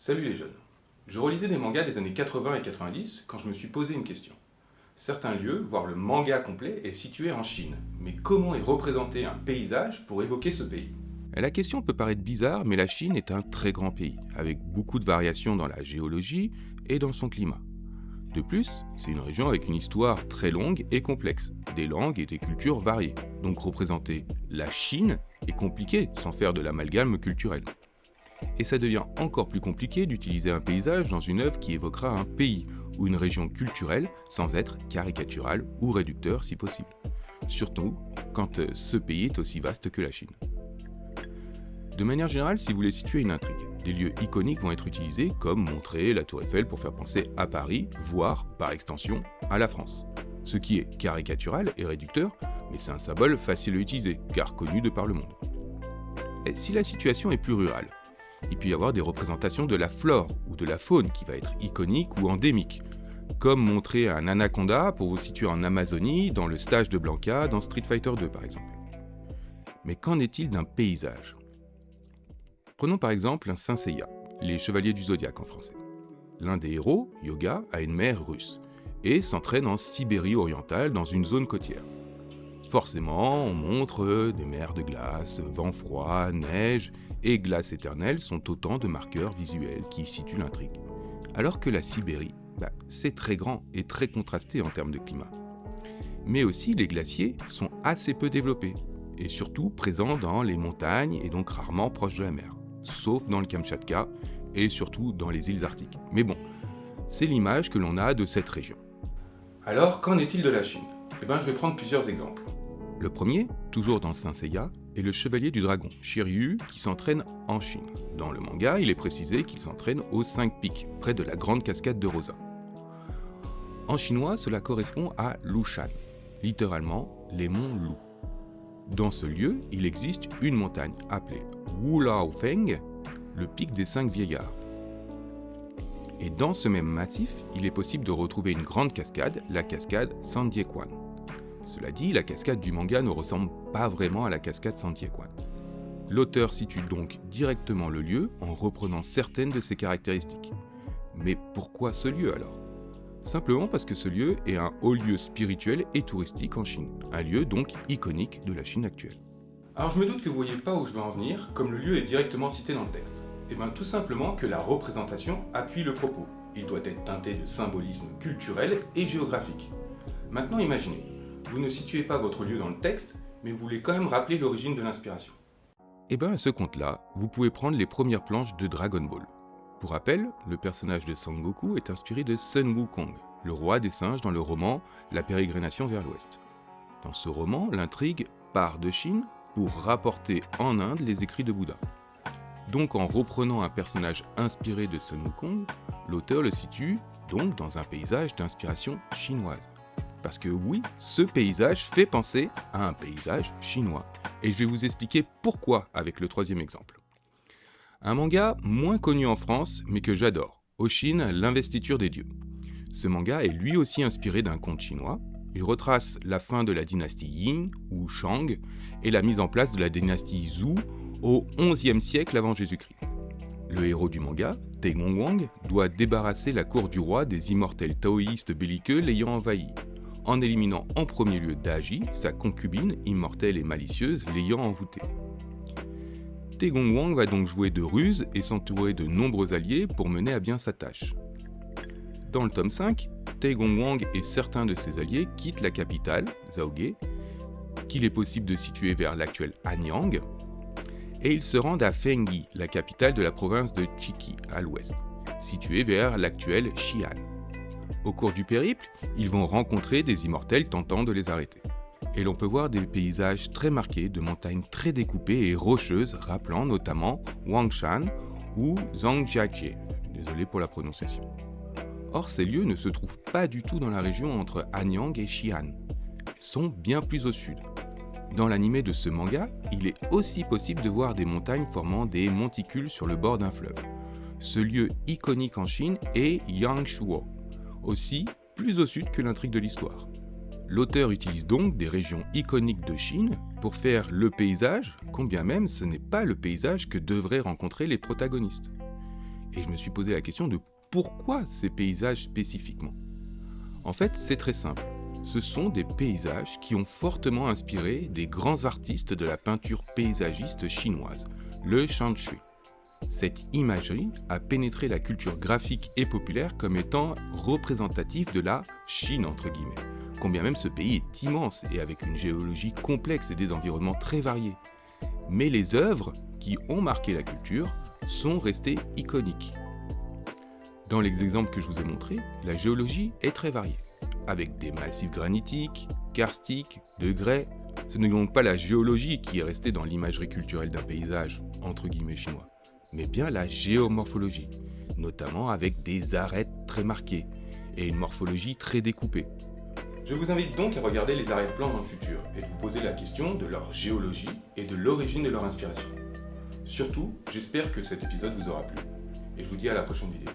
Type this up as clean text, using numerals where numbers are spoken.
Salut les jeunes. Je relisais des mangas des années 80 et 90 quand je me suis posé une question. Certains lieux, voire le manga complet, est situé en Chine. Mais comment est représenté un paysage pour évoquer ce pays? La question peut paraître bizarre, mais la Chine est un très grand pays, avec beaucoup de variations dans la géologie et dans son climat. De plus, c'est une région avec une histoire très longue et complexe, des langues et des cultures variées. Donc représenter la Chine est compliqué sans faire de l'amalgame culturel. Et ça devient encore plus compliqué d'utiliser un paysage dans une œuvre qui évoquera un pays ou une région culturelle sans être caricatural ou réducteur si possible. Surtout quand ce pays est aussi vaste que la Chine. De manière générale, si vous voulez situer une intrigue, des lieux iconiques vont être utilisés comme montrer la Tour Eiffel pour faire penser à Paris, voire, par extension, à la France. Ce qui est caricatural et réducteur, mais c'est un symbole facile à utiliser, car connu de par le monde. Et si la situation est plus rurale, il peut y avoir des représentations de la flore ou de la faune qui va être iconique ou endémique, comme montrer un anaconda pour vous situer en Amazonie dans le stage de Blanca dans Street Fighter 2 par exemple. Mais qu'en est-il d'un paysage ? Prenons par exemple un Saint Seiya, les chevaliers du zodiaque en français. L'un des héros, Yoga, a une mère russe et s'entraîne en Sibérie orientale dans une zone côtière. Forcément, on montre des mers de glace, vent froid, neige et glace éternelle sont autant de marqueurs visuels qui situent l'intrigue. Alors que la Sibérie, c'est très grand et très contrasté en termes de climat. Mais aussi les glaciers sont assez peu développés et surtout présents dans les montagnes et donc rarement proches de la mer, sauf dans le Kamchatka et surtout dans les îles arctiques. Mais bon, c'est l'image que l'on a de cette région. Alors, qu'en est-il de la Chine ? Je vais prendre plusieurs exemples. Le premier, toujours dans Saint Seiya, est le chevalier du dragon, Shiryu, qui s'entraîne en Chine. Dans le manga, il est précisé qu'il s'entraîne aux 5 pics, près de la grande cascade de Rosa. En chinois, cela correspond à Lushan, littéralement les monts Lu. Dans ce lieu, il existe une montagne appelée Wulaofeng, le pic des 5 vieillards. Et dans ce même massif, il est possible de retrouver une grande cascade, la cascade Sandiequan. Cela dit, la cascade du manga ne ressemble pas vraiment à la cascade Sandiequan. L'auteur situe donc directement le lieu en reprenant certaines de ses caractéristiques. Mais pourquoi ce lieu alors ? Simplement parce que ce lieu est un haut lieu spirituel et touristique en Chine, un lieu donc iconique de la Chine actuelle. Alors je me doute que vous voyez pas où je veux en venir, comme le lieu est directement cité dans le texte. Tout simplement que la représentation appuie le propos. Il doit être teinté de symbolisme culturel et géographique. Maintenant imaginez, vous ne situez pas votre lieu dans le texte, mais vous voulez quand même rappeler l'origine de l'inspiration. À ce compte-là, vous pouvez prendre les premières planches de Dragon Ball. Pour rappel, le personnage de Sangoku est inspiré de Sun Wukong, le roi des singes dans le roman La pérégrination vers l'Ouest. Dans ce roman, l'intrigue part de Chine pour rapporter en Inde les écrits de Bouddha. Donc en reprenant un personnage inspiré de Sun Wukong, l'auteur le situe donc dans un paysage d'inspiration chinoise. Parce que oui, ce paysage fait penser à un paysage chinois. Et je vais vous expliquer pourquoi avec le troisième exemple. Un manga moins connu en France, mais que j'adore. Oshin, l'investiture des dieux. Ce manga est lui aussi inspiré d'un conte chinois. Il retrace la fin de la dynastie Ying, ou Shang, et la mise en place de la dynastie Zhou au XIe siècle avant Jésus-Christ. Le héros du manga, Tae Gong-wang, doit débarrasser la cour du roi des immortels taoïstes belliqueux l'ayant envahi, en éliminant en premier lieu Daji, sa concubine, immortelle et malicieuse, l'ayant envoûté. Tae Gong-wang va donc jouer de ruse et s'entourer de nombreux alliés pour mener à bien sa tâche. Dans le tome 5, Tae Gong-wang et certains de ses alliés quittent la capitale, Zaoge, qu'il est possible de situer vers l'actuel Anyang, et ils se rendent à Fengyi, la capitale de la province de Chiki, à l'ouest, située vers l'actuel Xi'an. Au cours du périple, ils vont rencontrer des immortels tentant de les arrêter. Et l'on peut voir des paysages très marqués de montagnes très découpées et rocheuses, rappelant notamment Wangshan ou Zhangjiajie. Désolé pour la prononciation. Or, ces lieux ne se trouvent pas du tout dans la région entre Anyang et Xi'an. Ils sont bien plus au sud. Dans l'animé de ce manga, il est aussi possible de voir des montagnes formant des monticules sur le bord d'un fleuve. Ce lieu iconique en Chine est Yangshuo, aussi plus au sud que l'intrigue de l'histoire. L'auteur utilise donc des régions iconiques de Chine pour faire le paysage, quand bien même ce n'est pas le paysage que devraient rencontrer les protagonistes. et je me suis posé la question de pourquoi ces paysages spécifiquement. En fait, c'est très simple. Ce sont des paysages qui ont fortement inspiré des grands artistes de la peinture paysagiste chinoise, le Shanshui. Cette imagerie a pénétré la culture graphique et populaire comme étant représentative de la Chine, entre guillemets. Combien même ce pays est immense et avec une géologie complexe et des environnements très variés. Mais les œuvres qui ont marqué la culture sont restées iconiques. Dans les exemples que je vous ai montrés, la géologie est très variée, avec des massifs granitiques, karstiques, de grès. Ce n'est donc pas la géologie qui est restée dans l'imagerie culturelle d'un paysage, entre guillemets chinois, mais bien la géomorphologie, notamment avec des arêtes très marquées et une morphologie très découpée. Je vous invite donc à regarder les arrière-plans dans le futur et de vous poser la question de leur géologie et de l'origine de leur inspiration. Surtout, j'espère que cet épisode vous aura plu et je vous dis à la prochaine vidéo.